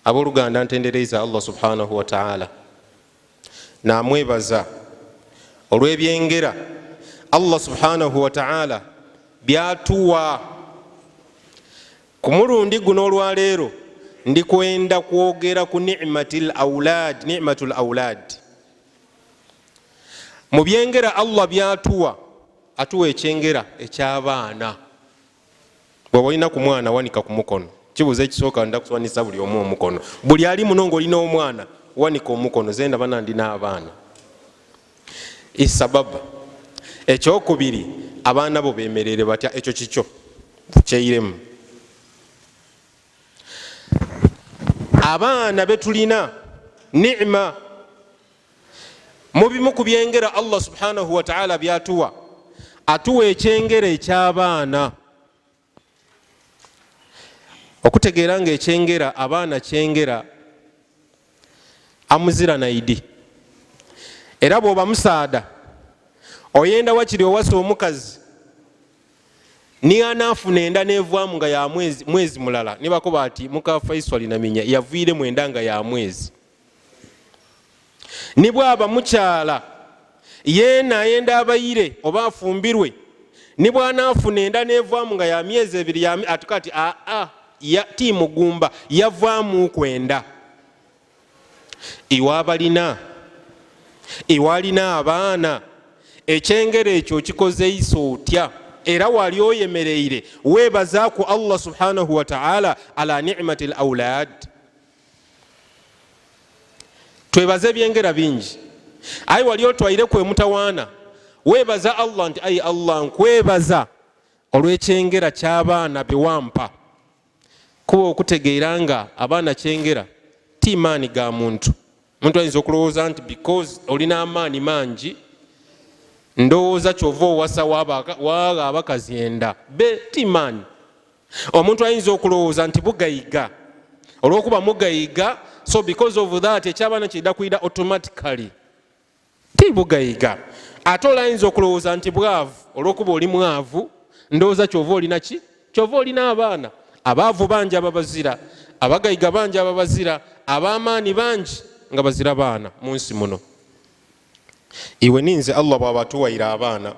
Abooluganda ntendereza Allah subhanahu wa ta'ala namwebaza olw'ebyengera Allah subhanahu wa ta'ala byatuwa. Ku mulundi guno olwaleero ndikwenda kwogera ku ni'matul awlad. Mu byengera Allah byatuwa, atuwa ekyengera eky'abaana. Bw'oba olina ku mwana wanika ku mukono, kibuuzo ekisooka ndakuswanisa buli omu omukono. Buli ali muno ng'olina omwana wanika omukono, ze ndaba nandina abaana. Isababa ekyokubiri, abaana bo bemerere batya, ekyo kikyo kyeiremu. Abaana betulina ni'ma. Mu bimu ku byengera Allah subhanahu wa ta'ala byatuwa, atuwa ekyengera eky'abaana. Okutegeera nga ekyengera abaana kyengera amuzira naidi. Era bw'oba musaada oyenda wakiri owasa omukazi ni anaafuna enda nevaamu nga ya mwezi mulala, nibakoba ati muka Faisal naminya yaviire mwenda nga ya mwezi. Ni bwaba mukyala yena ayenda abayire oba afumbirwe, ni bwanaafuna enda nevaamu nga ya myezi ebiri atukati ti mugumba yavaamu kwenda. Iwalina abaana ekyengera ekyo kikoze iso otya, era wali oyemereire webaza ku Allah subhanahu wa ta'ala ala ni'matil awlad. Twebaze byengera bingi, ayi wali otwaire kwe mutawaana webaza Allah nti ayi Allah nkwebaza olw'ekyengera ky'abaana bewampa. Kuba okutegeera nga abaana kyengera ti maani ga muntu. Muntu ayinza okulowooza nti because olina amaani mangi ndowooza kyova owasa waaga abakazi enda, be ti maani. Omuntu ayinza okulowooza nti bugayiga, olw'okuba mugayiga, so because of that ekyabaana kirida kuyida automatically, ti bugayiga. Ate olayinza okulowooza nti bwavu, olw'okuba oli mwavu ndowooza kyova olina ki, kyova olina abaana. Abaavu bangi ababazira, abagayiga bangi ababazira, ab'amaani bangi nga bazira baana mu nsi muno. Iwe ninze Allah bw'abatuwaire abaana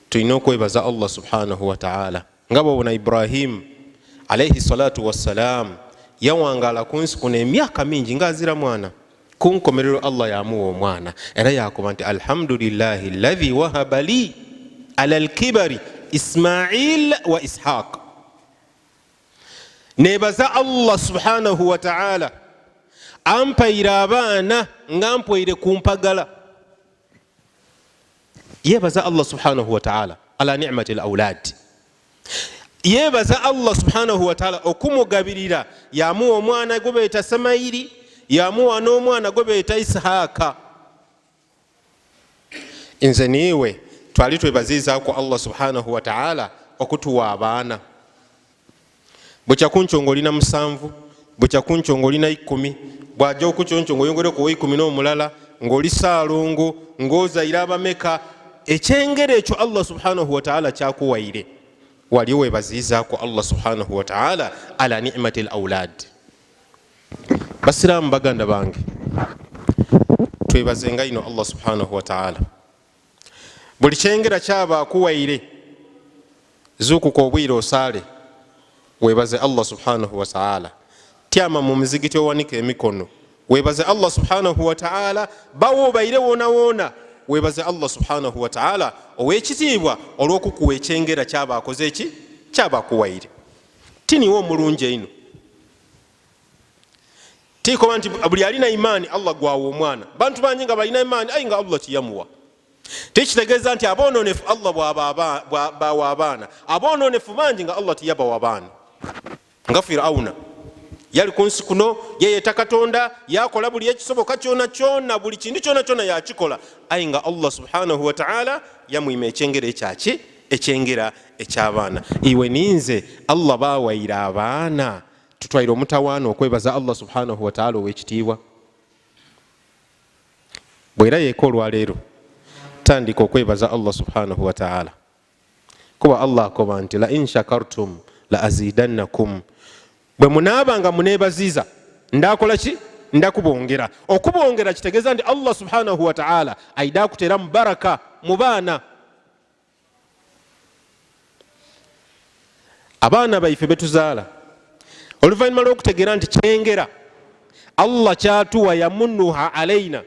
tulina okwebaza Allah subhanahu wa ta'ala. Nga bw'obona Ibrahim alayhi salatu wassalam yawangaala ku nsi kuno emyaka mingi ng'azira mwana, ku nkomerero Allah yamuwa omwana, era yakuba nti alhamdulillahi alladhi wahaba li ala al-kibari Ismail wa Ishaq. Nebaza Allah subhanahu wa ta'ala ampaire abaana nga mpweire ku mpagala. Yebaza Allah subhanahu wa ta'ala ala ni'matil awlad. Yebaza Allah subhanahu wa ta'ala okumugabirira, yamuwa omwana gwe beeta Samairi, yamuwa n'omwana gwe beeta Ishaaka. Nze niwe twali twebazizaako Allah subhanahu wa ta'ala okutuwa abaana. Bwekya kunchonga olina 7, bwekya kunchonga olina 10, bwajja okuchonchonga oyongere ku 10 n'omulala, ng'oli Saalongo, ng'ozaire abameka. Ekyengera ekyo Allah subhanahu wa ta'ala kyakuwaire, wali webazizaako Allah subhanahu wa ta'ala ala ni'matil awlad. Basiraamu baganda bange, twebazenga ino Allah subhanahu wa ta'ala. Buli kyengera kyaba akuwaire, zuukuka obwire osaale webaze Allah subhanahu wa ta'ala. Tyama mu muzigiti owanika emikono webaze Allah subhanahu wa ta'ala. Bawo obaire wona wona webaze Allah subhanahu wa ta'ala ow'ekitiibwa olw'okukuwa ekyengera kyaba akoze eki, kyaba akuwaire. Tiniwo omulungi eino, tikoba nti buli alina imaani Allah gwawa omwana. Bantu bangi nga balina imaani ayi nga Allah tiyamuwa. Tekitegeeza nti aboononefu Allah bwawa abaana, aboononefu bangi nga Allah tiyabawa abaana. Nga Firauna yali ku nsi kuno yeyeeta Katonda, yakola buli ekisoboka kyona kyona, buli kintu kyona kyona yakikola, ayi nga Allah subhanahu wa ta'ala yamwima ekyengera ekyaki, ekyengera eky'abaana. Iwe ninze Allah bawaire abaana, tutwaire omutawaana okwebaza Allah subhanahu wa ta'ala ow'ekitiibwa. Bwera yeeka olwaleero tandika okwebaza Allah subhanahu wa ta'ala, kuba Allah akoba nti la in shakartum la azidannakum. Bwe munaabanga muneebaziza ndakola ki ndakubongera. Okubongera kitegeeza nti Allah subhanahu wa ta'ala aida kuteramu baraka mu baana. Abaana baife betuzaala oluvannyuma lw'okutegeera nti kyengera Allah kyatuwa yamunnuha alaina,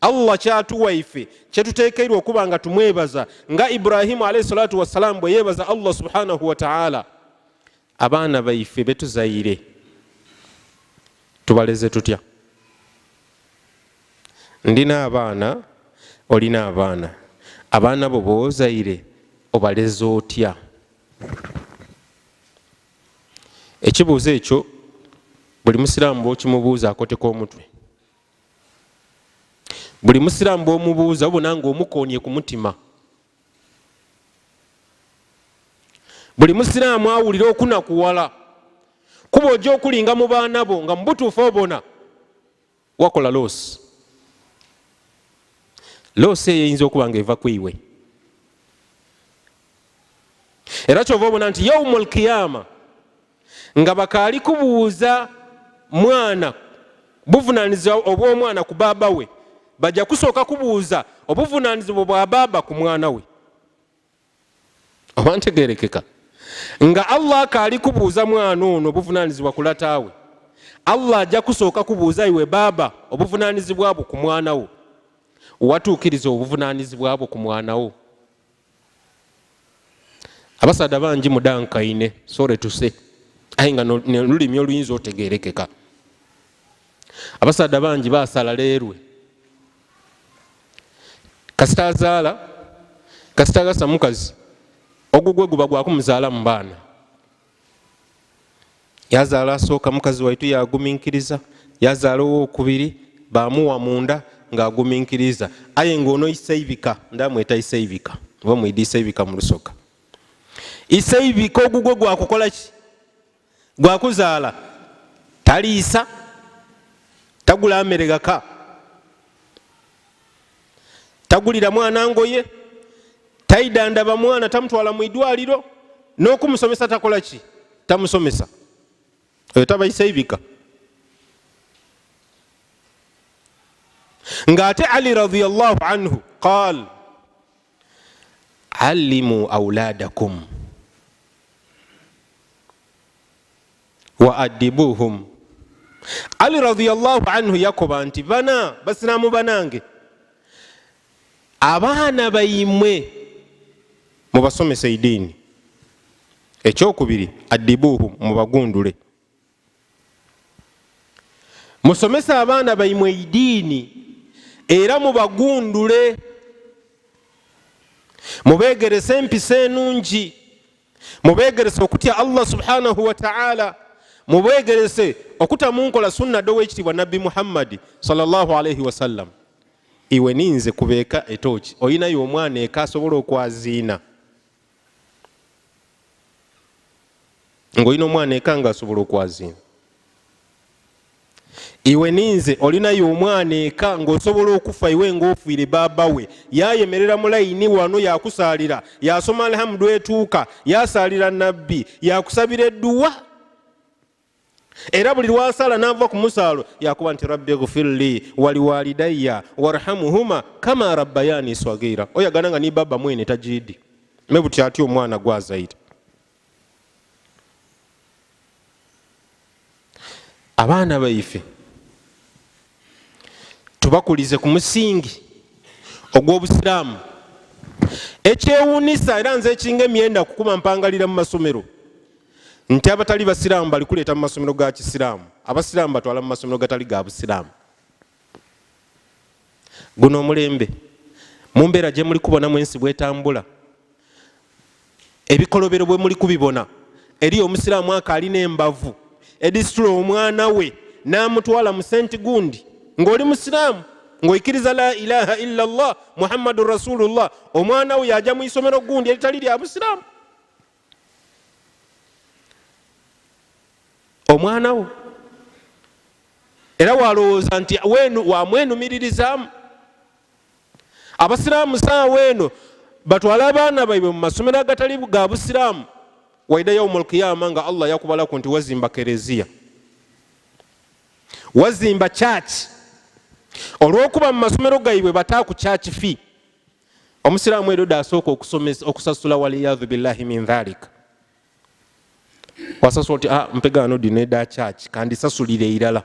Allah kyatuwa ife kyetuteekeirwa okuba nga tumwebaza nga Ibrahimu alayhi salatu wassalam bwe yeebaza Allah subhanahu wa ta'ala. Abaana baife betuzaire tubaleze tutya? Ndina abaana, olina abaana. Abaana bo boozaire obaleze otya? Ekibuuzo ekyo buli musiraamu bw'okimubuuza akoteko omutwe. Buli musiraamu bw'omubuuza obona ng'omukoonye ku mutima. Buli musiraamu awulira okunakuwala kuba ojja okulinga mu baana bo nga mubutuufu obona wakola loosi. Loosi eyo eyinza okuba nga eva ku iwe. Era kyova obona nti yaumul qiyama nga bakaali kubuuza mwana buvunaanyizibwa obw'omwana ku baaba we, bajja kusooka kubuuza obuvunaanyizibwa bwa baaba ku mwana we. Oba ntegeerekeka? Nga Allah akaali kubuuza mwana ono obuvunaanyizibwa ku lataawe, Allah ajja kusooka kubuuza iwe baaba obuvunaanyizibwa bwo ku mwana wo. Watuukiriza obuvunaanyizibwa bwo ku mwana wo? Abasaadde bangi mudankaine sore tuse aye nga n'olulimi oluyinza otegeerekeka. Abasaadde bangi baasala leerwe kasita azaala, kasita agasa mukazi ogugwe guba gwakumuzaala mu baana. Yazaala asooka mukazi waitu yaguminkiriza, yazaala owokubiri bamuwa munda ng'aguminkiriza, aye ng'ono isaibika ndamweta isaibika oba mwidi isaibika mu lusoga. Isaibika ogugwe gwakukola ki? Gwakuzaala taliisa, tagula mmere gaka, tagulira mwana ngoye, taidandaba mwana, tamutwala mu idwaliro, n'okumusomesa takola ki? Tamusomesa. Oyo taba isaibika. Ng'ate Ali radhiyallahu anhu qaal allimu awladakum wa adibuhum. Ali radhiyallahu anhu yakoba nti bana basiraamu banange, abaana baimwe mubasomesa idiini. Ekyokubiri adibuhum, mubagundule. Musomesa abaana baimwe idiini era mubagundule. Mubegerese empisa enungi, mubegerese okutya Allah subhanahu wa ta'ala, mubegerese okutamunkola sunna dowekitibwa Nabbi Muhammad sallallahu alayhi wa sallam. Iwe ninze kubeeka etooki, oyinayo omwana eka asobola okwaziina. Ng'olina omwana eka nga asobola okwaziina. Iwe ninze olinayo omwana eka ng'osobola okufa iwe ng'ofiire baaba we, yayemerera mu layini wano yakusaalira, yasoma alhamdu etuuka, yasaalira nabbi, yakusabira edduwa. Era buli lwasala n'ava ku musaalo yakuba nti rabbi ghfirli waliwalidayya warhamuhuma kama rabbayani swagira. Oyagana nga ni baba mwene tajidi mebuti ati omwana gwazaire. Abaana baife tubakulize ku musingi ogw'obusiraamu. Ekyewuunisa era nze ekinga emyenda kukuma mpangalira mu masomero nti abatali basiraamu bali kuleeta mu masomero ga kisiraamu, abasiraamu batwala mu masomero gatali ga busiraamu. Guno omulembe mu mbeera gye muli kubonamu ensi bwetambula, ebikolobero bwe muli kubibona, eri omusiraamu akaalina embavu edisitula omwana we n'amutwala mu senti gundi ng'oli musiraamu ng'oikiriza la ilaha illa Allah Muhammadur Rasulullah, omwana we yajja mu isomero gundi eritali lya busiraamu. Omwana wo era walowooza nti wamwenumiririzamu. Abasiraamu saawa eno batwala abaana baibwe mu masomero agatali ga busiraamu, waida yaumul qiyama nga Allah yakubalaku nti wazimba kereziya. wazimba church olw'okuba mu masomero gaibwe bataaku church fee, omusiraamu edo dasooka okusasula waliyadhu billahi min dhalika. Wasasula oti mpegano dino eda church kandi sasulire irala,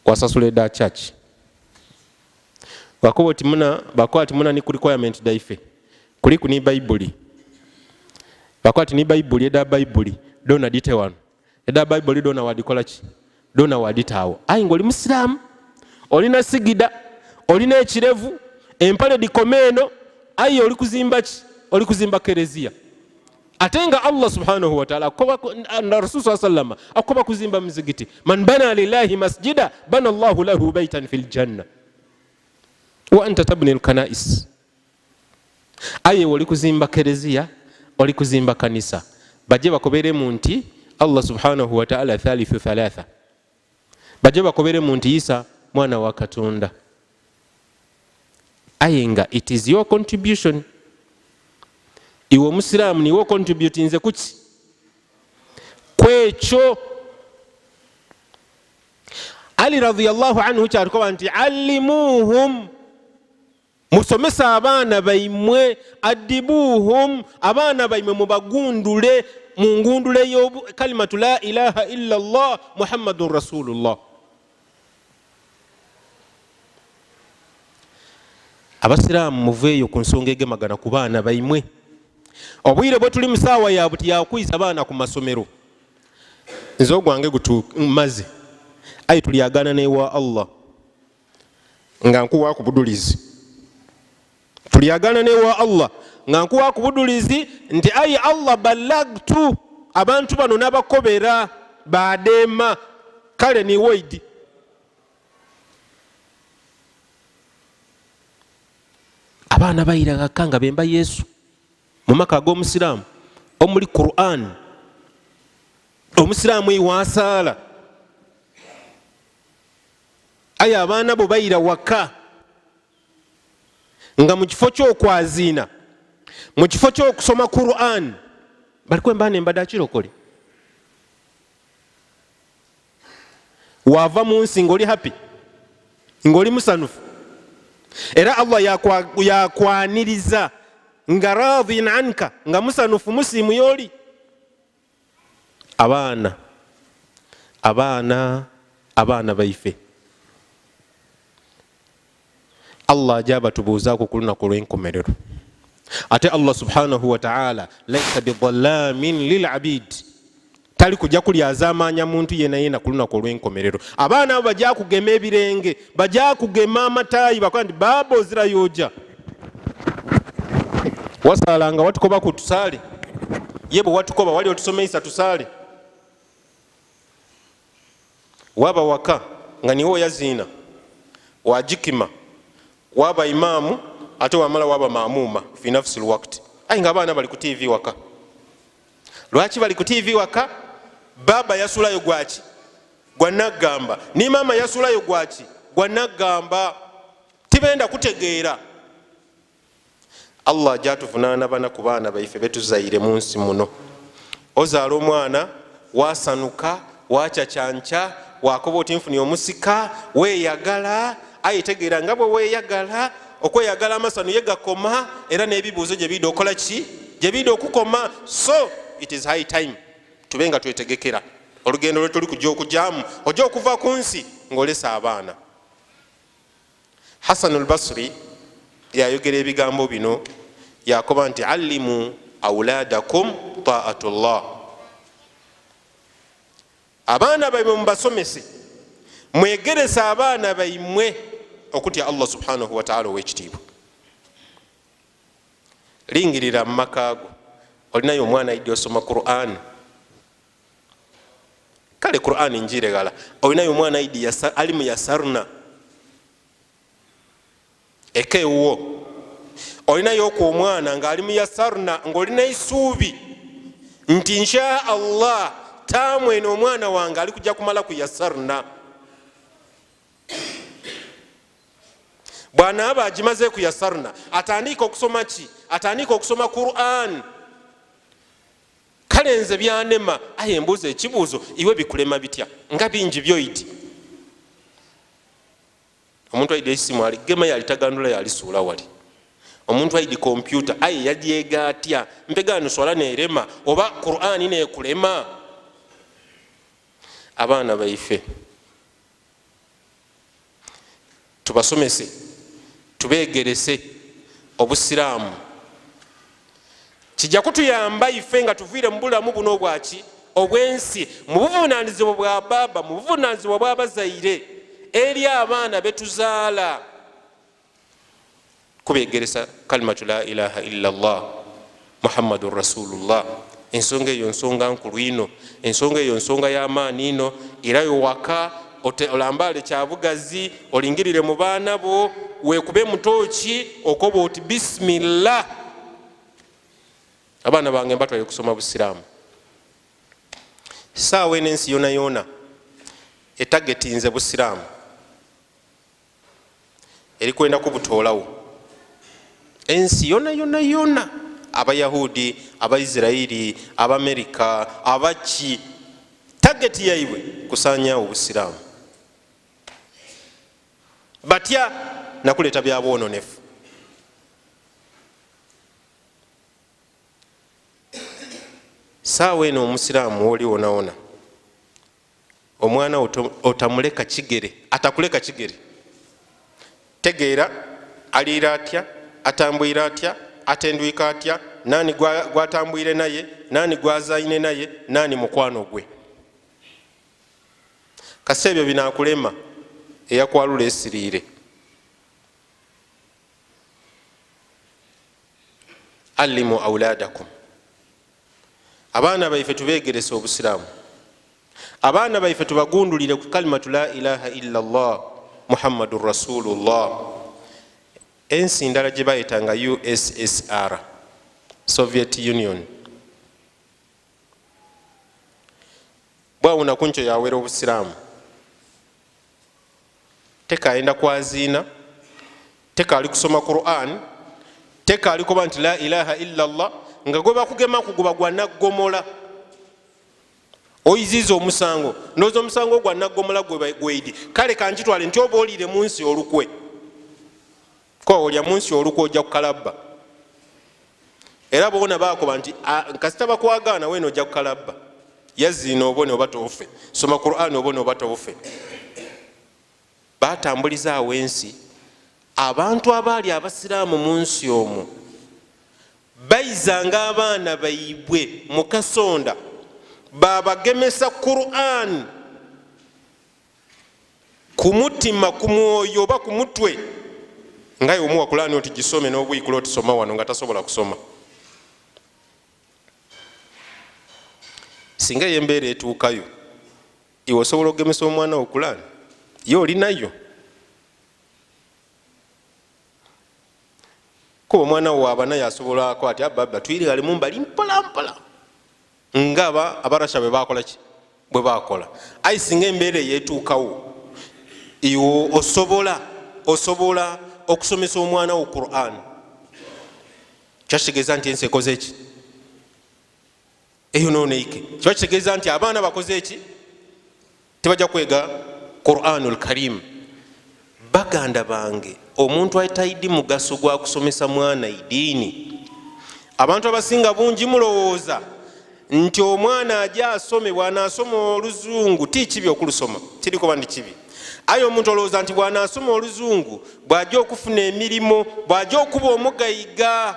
wasasula eda church bakoba ati muna ni ku requirement daife kuli ku ni Bible bakoba ati ni Bible eda Bible dona dite wano eda Bible dona wadikola ki dona waditawo. Ayi ngoli musiraamu olina sigida olina ekirevu empale dikomeno, ayi oli kuzimba ki oli kuzimba kereziya. Ate nga Allah subhanahu wa ta'ala na Rasul sallallahu alaihi wasallam akoba kuzimba mizigiti, man bana lillahi masjida bana Allahu lahu baytan fil janna wa anta tabni alkanais. Aye oli kuzimba kereziya oli kuzimba kanisa, baje bakobere munti Allah subhanahu wa ta'ala thalithu thalatha, baje bakobere munti Isa mwana wa Katonda. Aye nga it is your contribution. Iwe musiraamu niwo contribute nze kuki kwekyo. Ali radhiyallahu anhu kyalikoba nti allimuhum, musomesa abaana baimwe, adibuhum, abaana baimwe mubagundule mu ngundule yo kalimatu la ilaha illa Allah Muhammadun Rasulullah. Abasiraamu muveeyo ku nsonga egemagana ku baana baimwe. Obwire bwe tuli musaawa ya buti yakuyisa abaana ku masomero, nze ogwange gutumaze. Ayi tulyagana newa Allah nga nkuwa ku budulizi, tulyagana newa Allah nga nkuwa ku budulizi nti ayi Allah balagtu, abantu bano nabakobera badema kale ni waidi. Abaana bayiraga kanga bemba Yesu mu maka g'omusiraamu omuli Qur'an, omusiraamu iwasaala. Aye abaana bo bayira waka nga mu kifo ky'okwaziina, mu kifo ky'okusoma Qur'an baliko embaana embadde akirokole. Waava mu nsi ng'oli happy, ng'oli musanufu, era Allah yakwaniriza nga radhin anka, nga musanufu musiimu yoli. Abaana baife Allah ajaba tubuuzaako ku lunaku lw'enkomerero. Ate Allah subhanahu wa ta'ala laysa bidhallamin lil'abid, tali kujja kulyazaamaanya muntu yena ku lunaku olw'enkomerero. Abaana abo bajja kugema ebirenge, bajja kugema amataayi, bakola nti baaba ozirayo ojja wasalanga watukoba ku tusaale, ye bwe watukoba wali otusomeisa tusaale. Waba waka nga niwo yaziina wajikima, waba imaamu ate wamala waba maamuma fi nafsi alwaqt. Ayi nga abaana bali ku TV waka. Lwaki bali ku TV waka? Baba yasulayo gwaki gwa nagamba, ni mama yasulayo gwaki gwa nagamba, tibenda kutegeera. Allah jatuvunaana bana ku baana baife betuzaire mu nsi muno. Ozaala omwana wasanuka wacacyanca wakoba oti nfuni omusika weeyagala, aye tegeera nga bwe weeyagala, okweyagala amasanu ye gakoma, era n'ebibuuzo gye bidde okola ki gye bidde okukoma. So it is high time tube nga twetegekera olugendo lwe tuli kujja okujjamu, ojja okuva ku nsi ng'olesa abaana. Hasan al-Basri yayogera ebigambo bino, yakoba nti allimu awladakum ta'atullah, abaana baimwe mubasomese, mwegeresa abaana baimwe okutya Allah subhanahu wa ta'ala ow'ekitiibwa. Lingirira mu makaago, olinayo omwana ayidde osoma Qur'an, kale Qur'an njiregala, olinayo omwana ayidde alimu yasarna ekewo, olinayo ku omwana nga alimu yasarna ng'olina isuubi nti insha Allah taamwene omwana wange ali kujja kumala ku yasarna. Bw'anaaba agimaze ku yasarna atandika okusoma ki? Atandika okusoma Qur'an. kale nze byanema aye mbuuza ekibuuzo iwe bikulema bitya nga bingi byoiti omuntu ayidi esimu aligema yalitagandula yalisuula wali omuntu ayidi kompyuta aye yalyega atya mpegano swala nerema oba Qur'ani nekulema abaana baife tubasomese tubegerese obusiraamu kijja kutuyamba ife nga tuviire mu bulamu buno obwaki obwensi mu buvunaanyizibwa bwa baba mu buvunaanyizibwa bw'abazaire eri abaana betuzaala kubegeresa kalimatu la ilaha illa Allah muhammadun rasulullah ensonga eyo nsonga nkulu ino ensonga eyo nsonga y'amaani ino era yowaka olambale kyabugazi olingirire mu baana bo weekube mutooki okoba oti bismillah abaana bange mbatwaire kusoma busiraamu saawa enensi yona yona etagetinze busiraamu eri kwenda kubutoolawo ensi yona yona yona abayahudi abaisirairi abamerika abaki tageti yaibwe kusanyawo busiraamu batya nakuleta byabwononefu saawa eno omusiraamu woli wonawona omwana otamuleka kigere atakuleka kigere tegeera aliira atya atambwira atya atendwika atya nani gwatambwire naye nani gwazaine naye nani mukwano gwe kase ebyo binakulema eyakwalula esiriire allimu auladakum abaana baife tubegerese obusiraamu abaana baife tubagundulire ku kalimatu la ilaha illa Allah muhammadun rasulullah ensi ndala gye bayitanga USSR Soviet Union bwawuna kuncho yawera obusiraamu tekayenda kwaziina tekaali kusoma Qur'an tekaali kuba nti la ilaha illa Allah nga gwe bakugema kuguba gwa naggomola oyiziza omusango ndowooza omusango gwa naggomola gwedi kale kankitwale nti oba oliire mu nsi olukwe ko olya mu nsi olukwe ojja kukalabba era boona bakoba nti kasita bakwagaana weeno ojja kukalabba yaziina obone oba toofe soma Qur'an obone oba toofe batambuliza awo ensi abantu abaali abasiraamu mu nsi omwo bayizanga abaana bayibwe mu kasonda babagemesa Qur'an ku mutima ku mwoyo oba ku mutwe nga yomuwa Qur'an oti gisome n'obuyikula oti soma wano nga tasobola kusoma singa yembeera etuukayo iwe osobola okugemesa omwana wo Qur'an ye olinayo kuba omwana wo aba naye asobolako ati ababa tuyirigale mu mbali mpolampola nga abarasha bwe bakola ki bwe bakola ayi singa embeera eyeetuukawo iwe osobola okusomesa omwana wo Qur'an kyakitegeeza nti ensi ekoze eki eyo nooneike kiba kitegeeza nti abaana bakoze eki tebajja kwega Qur'anul Karim baganda bange omuntu ayitaidi mugaso gwa kusomesa mwana idiini abantu abasinga bungi mulowooza nti omwana ajja asome bw'anaasoma oluzungu ti kibi okulusoma kirikoba ndi kibi aye omuntu olowooza nti bw'anaasoma oluzungu bw'ajja okufuna emirimu bw'ajja okuba omugayiga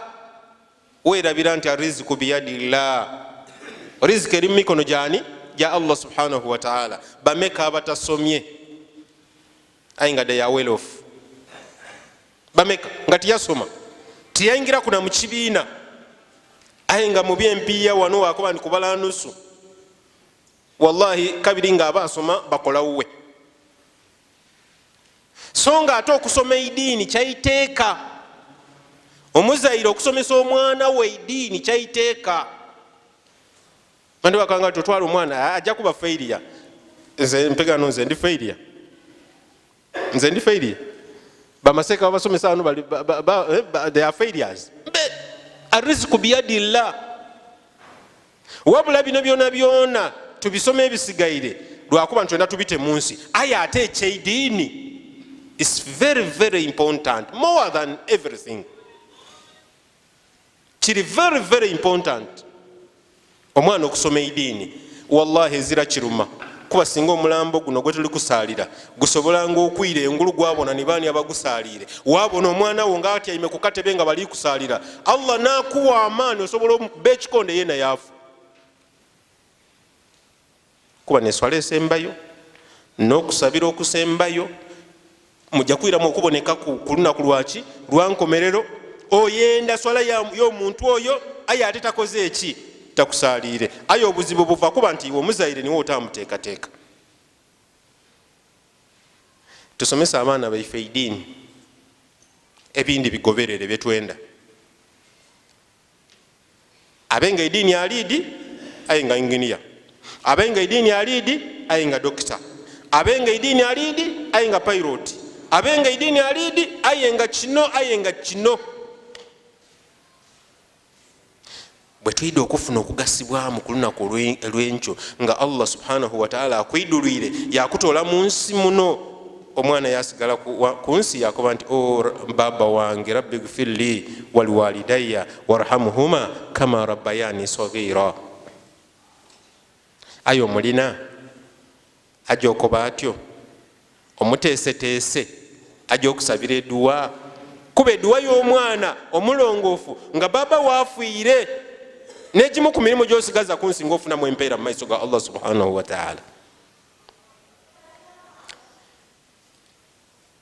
weerabira nti ariziku biyadillah riziki eri mu mikono gyani gya Allah subhanahu wa ta'ala bameka abatasomye aye nga they are well off bameka nga tiyasoma tiyayingira kuna mu kibiina aye nga mu byempiya wano wakoba ndi kubala nusu wallahi kabiri nga abasoma bakola uwe so nga ate okusoma idiini kyayiteeka omuzaire okusomesa omwana we idiini kyayiteeka bandi bakanga totwala omwana ajja kuba failure nze mpegano nze ndi failure bamaseka babasomesa wano they are failures arizku biyadillah wabula bino byona byona tubisome ebisigaire lwakuba ntwenda tubite mu nsi aye ate ekyeidiini is very very important more than everything. Kiri very very important omwana okusoma eidiini. Wallahi ezira kiruma kuba singa omulambo guno gwe tuli kusaalira gusobolanga okwira engulu gwabona ne baani abagusaalire wabona omwana wo nga atyaime ku katebe nga bali kusaalira Allah n'akuwa amaani osobola okuba ekikonde yena yaafu kuba neswala esembayo n'okusabira okusembayo mujja kwiramu okuboneka ku lunaku lwaki lwankomerero oyenda swala y'omuntu oyo aye ate takoze eki takusaalire aye obuzibu buva kuba nti iwe omuzaire niwe otamuteekateeka. Tusomesa abaana baife eidiini ebindi bigoberere byetwenda abenga eidiini aliidi aye nga inginiya abenga eidiini aliidi aye nga dokita abenga eidiini aliidi aye nga pilot abenga eidiini aliidi aye nga kino aye nga kino. Bwe tuyida okufuna okugasibwamu ku lunaku olw'enkyo nga Allah subhanahu wa ta'ala akwidulwire yakutoola mu nsi muno omwana yasigala ku nsi yakuba nti o baba wange rabbi gfirli waliwalidayya warhamuhuma kama rabbayani saghira. Aye omulina ajja okoba atyo omuteeseteese ajja okusabira eduwa kuba eduwa y'omwana omulongoofu nga baba waafiire negimu ku mirimu gyosigaza ku nsi ng'ofunamu empeera mu maiso ga Allah subhanahu wa ta'ala.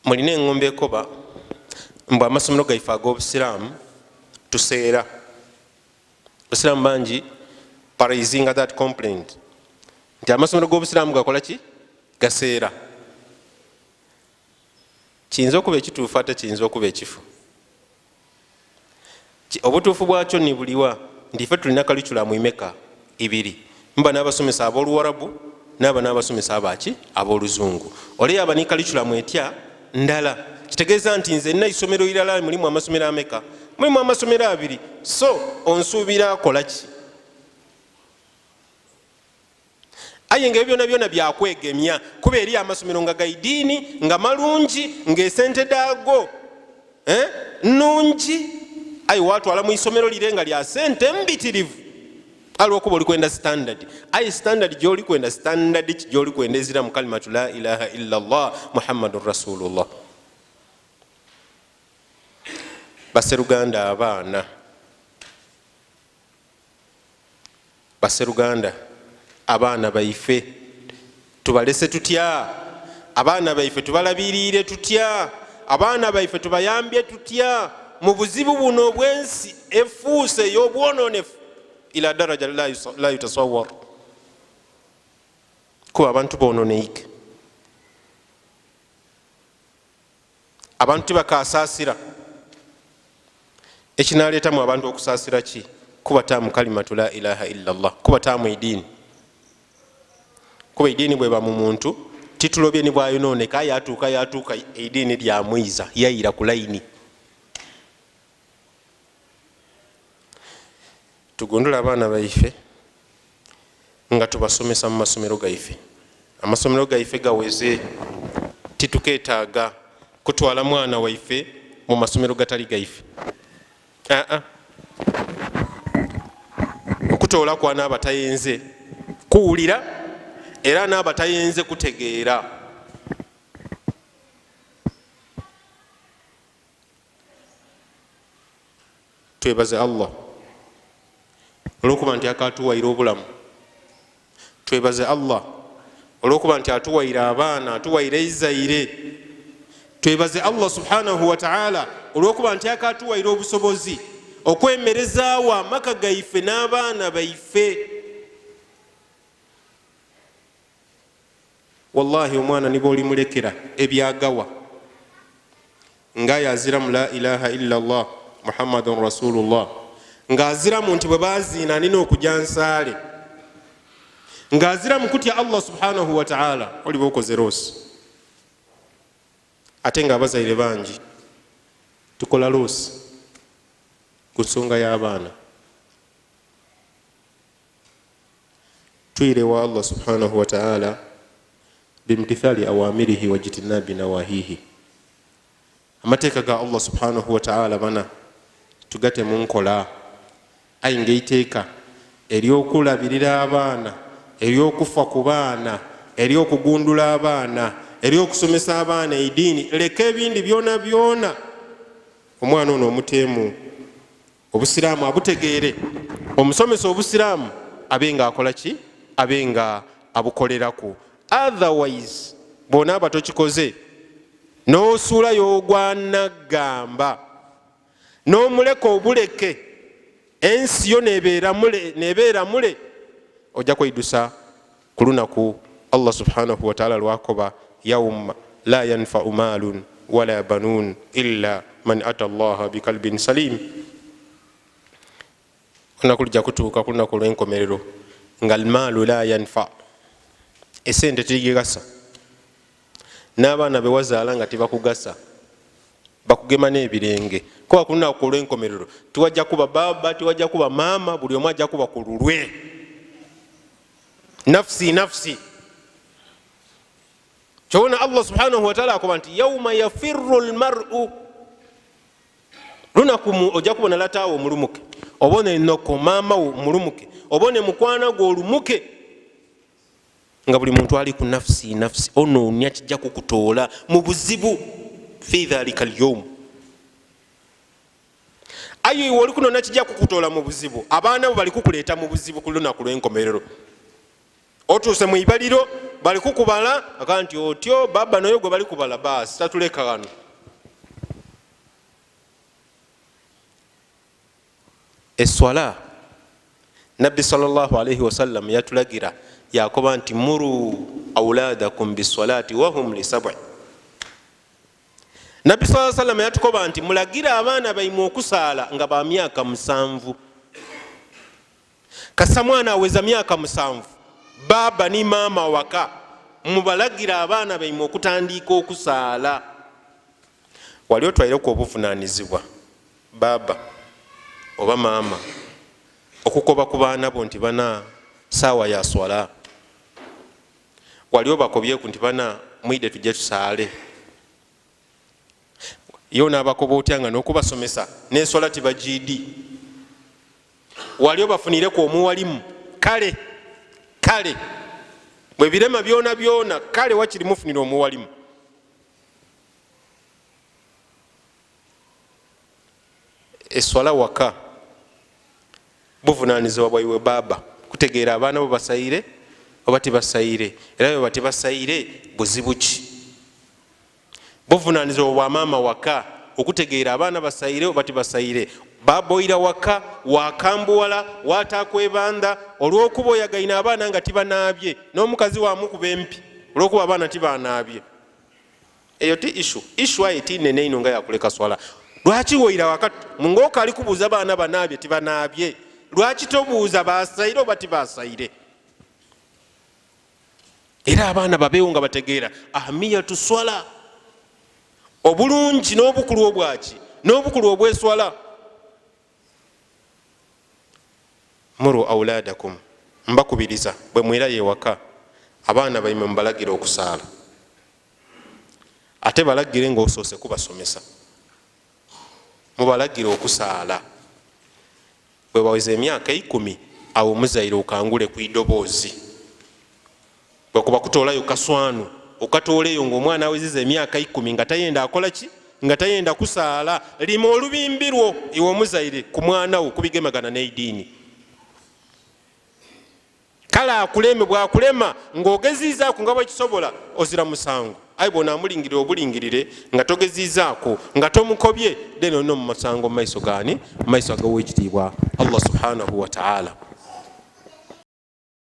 Mulina engombe ekoba mbu amasomero gaife ag'obusiraamu tuseera abasiraamu bangi paraisinga that complaint nti amasomero g'obusiraamu gakola ki gaseera. Kiyinza okuba ekituufu ate kiyinza okuba ekifu. Obutuufu bwakyo nibuliwa nti ffe tulina kaliculamu imeka ibiri mba n'abasomesa ab'oluwarabu n'aba n'abasomesa abaki ab'oluzungu. Oleyaba ni kaliculamu etya ndala kitegeeza nti nze nina isomero irala mulimu amasomero ameka mulimu amasomero abiri so onsuubira akola ki. Aye nga byona byona byakwegemya kuba eri amasomero nga gaidiini nga malungi ng'esente daago nungi aye watwala mu isomero lire nga lya sente mbitirivu alwokuba oli kwenda standard aye standard gyoli kwenda standard ki gyoli kwenda ezira mu kalimatu la ilaha illa Allah muhammadun rasulullah. Baseruganda abaana baseruganda abaana baife tubalese tutya abaana baife tubalabirire tutya abaana baife tubayambye tutya mu buzibu buno obwensi efuuse ey'obwononefu ila daraja la yutasawwar kuba abantu boononeike abantu tibakasaasira ekinaleetamu abantu okusaasira ki kuba taamu kalimatu la ilaha illa Allah kuba taamu idiini kuba idiini bweba mu muntu titulobye ni bwayonooneka yatuuka idiini lyamwiza yayira ku layini. Tugundula abaana baife nga tubasomesa mu masomero gaife amasomero gaife gaweze titukeetaaga kutwala mwana waife mu masomero gatali gaife okutoola kwa n'abatayenze kuwulira era n'abatayenze kutegeera. Twebaze Allah olwokuba nti akatuwaire obulamu. Twebaze Allah olwokuba nti atuwaire abaana atuwaire izaire. Twebaze Allah subhanahu wa ta'ala olwokuba nti akatuwaire obusobozi okwemerezaawo amaka gaife n'abaana baife. Wallahi omwana niba olimulekera ebyagawa nga yaziramu la ilaha illa Allah muhammadun rasulullah ng'aziramu nti bwe baziina nina okujja nsaale ng'aziramu kutya Allah subhanahu wa ta'ala oliba okoze loosi. Ate nga abazaire bangi tukola loosi ku nsonga y'abaana. tuirewa Allah subhanahu wa ta'ala bimtithali awamirihi wa jitinabi nawahihi. Amateeka ga Allah subhanahu wa ta'ala bana tugate mu nkola, ayi ng'eiteeka ery'okulabirira abaana, ery'okufa ku baana, ery'okugundula abaana, ery'okusomesa abaana ediini, leka ebindi byona byona. Omwana ono omuteemu obusiraamu abutegeere, omusomesa obusiraamu abenga akola ki? Abenga abukoleraku. Otherwise bona abatokikoze n'osuulayo ogwanagamba n'omuleka obuleke, ensi yo nebeera mule, ojja kweyidusa ku lunaku Allah subhanahu wa ta'ala lwakoba yawma la yanfa'u maalun wala banuun illa man ata Allah bikalbin salim. Olunaku lujja kutuuka ku lunaku lw'enkomerero nga almaalu la yanfa, esente tigigasa, n'abaana bewazaala nga tibakugasa, bakugema n'ebirenge. Kuba ku lunaku olw'enkomerero tiwajja kuba baba, tiwajja kuba maama, buli omu ajja kuba ku lulwe. Nafsi nafsi. Kyobona Allah subhanahu wa ta'ala akoba nti yawma yafirru almar'u, lunaku ojja kubona lataawo omulumuke, obone noko maama wo omulumuke, obone mukwana gwo olumuke, nga buli muntu ali ku nafsi nafsi. Onoonya kijja kukutoola mu buzibu fi dhalika alyawm. Ayi wali kunoona kijja kukutoola mu buzibu, abaana bo bali kukuleeta mu buzibu ku lunaku lw'enkomerero. Otuuse mu ibaliro bali kukubala aka nti otyo baba noyo gwe bali kubala, baasi tatuleka wano. Eswala Nabbi sallallahu alayhi wasallam yatulagira yakoba nti muru awladakum bisalati wahum li sab'i. Nabbi sallallahu alayhi wasallam yatukoba nti mulagira abaana baimwe okusaala nga ba myaka 7. Kasa mwana aweza myaka 7, baba ni maama waka mubalagira abaana baimwe okutandika okusaala. Wali otwaireko obuvunaanyizibwa baba oba maama okukoba ku baana bo nti bana saawa ya swala. Wali obakobyeku nti bana mwide tujje tusaale. Yo n'abakoba otyanga n'okubasomesa n'enswala tibagiidi. Wali obafunireko omuwalimu, kale bwe birema byona byona, kale wakiri mufunira omuwalimu. Eswala waka buvunaanyizibwa bwaiwe baba, kutegeera abaana bo basayire oba tibasayire, era bwe bati basayire buzibu ki. Buvunaanyizibwa bwa maama waka, okutegeera abaana basayire oba tibasayire. Baba oira waka wakambuwala watakwebanda olw'okuba oyagaina abaana nga tibanaabye, n'omukazi wamukuba empi olw'okuba abaana tibanaabye. Eyo ti ishu ayo tinene ino nga yakuleka swala. Lwaki woira waka ng'okali kubuuza abaana banaabye tibanaabye? Lwaki tobuuza basayire oba tibasayire? Era abaana babeewo nga bategeera ahmiyatu swala, obulungi n'obukulu obwaki n'obukulu obweswala. Muru awladakum, mbakubiriza bwe mwirayo ewaka abaana baimwe mubalagira okusaala, ate balagire ng'osoose kubasomesa. Mubalagire okusaala bwe baweza emyaka 10, awo muzaire okangule ku idoboozi. Bwe kuba kutoolayo kaswanu okatooleyo ng'omwana aweziza emyaka 10 nga tayenda akola ki? Nga tayenda kusaala. Lima olubimbirwo iwe omuzaire ku mwana wo kubigemagana n'ediini. Kale akuleme, bwakulema ng'ogeziizaako nga bwekisobola ozira musango. Ayi bwona amulingirire obulingirire nga togeziizaako nga tomukobye, deno no mu musango mu maiso gaani? Mu maiso ag'owekitiibwa Allah subhanahu wa ta'ala.